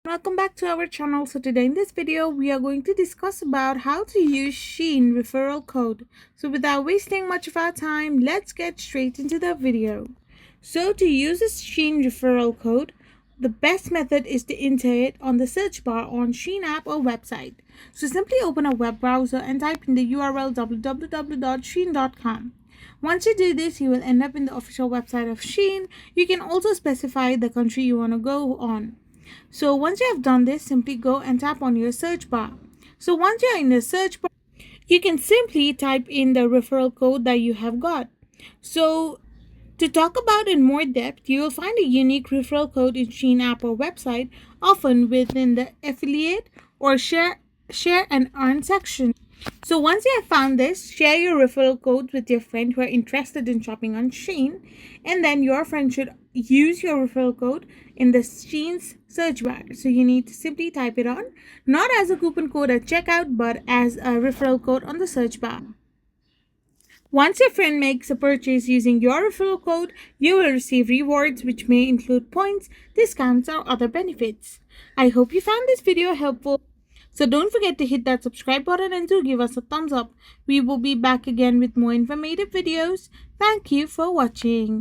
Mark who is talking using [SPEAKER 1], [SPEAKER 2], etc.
[SPEAKER 1] Welcome back to our channel. So today in this video we are going to discuss about how to use SHEIN referral code. So without wasting much of our time, let's get straight into the video. So to use this SHEIN referral code, the best method is to enter it on the search bar on SHEIN app or website. So simply open a web browser and type in the URL www.shein.com. Once you do this, you will end up in the official website of SHEIN. You can also specify the country you want to go on. So once you have done this, simply go and tap on your search bar. So once you're in the search bar, you can simply type in the referral code that you have got. So to talk about in more depth, you will find a unique referral code in SHEIN app or website, often within the affiliate or share and earn section. So once you have found this, share your referral code with your friend who are interested in shopping on SHEIN, and then your friend should use your referral code in the SHEIN's search bar. So you need to simply type it on, not as a coupon code at checkout, but as a referral code on the search bar. Once your friend makes a purchase using your referral code, you will receive rewards which may include points, discounts, or other benefits. I hope you found this video helpful. So don't forget to hit that subscribe button and do give us a thumbs up. We will be back again with more informative videos. Thank you for watching.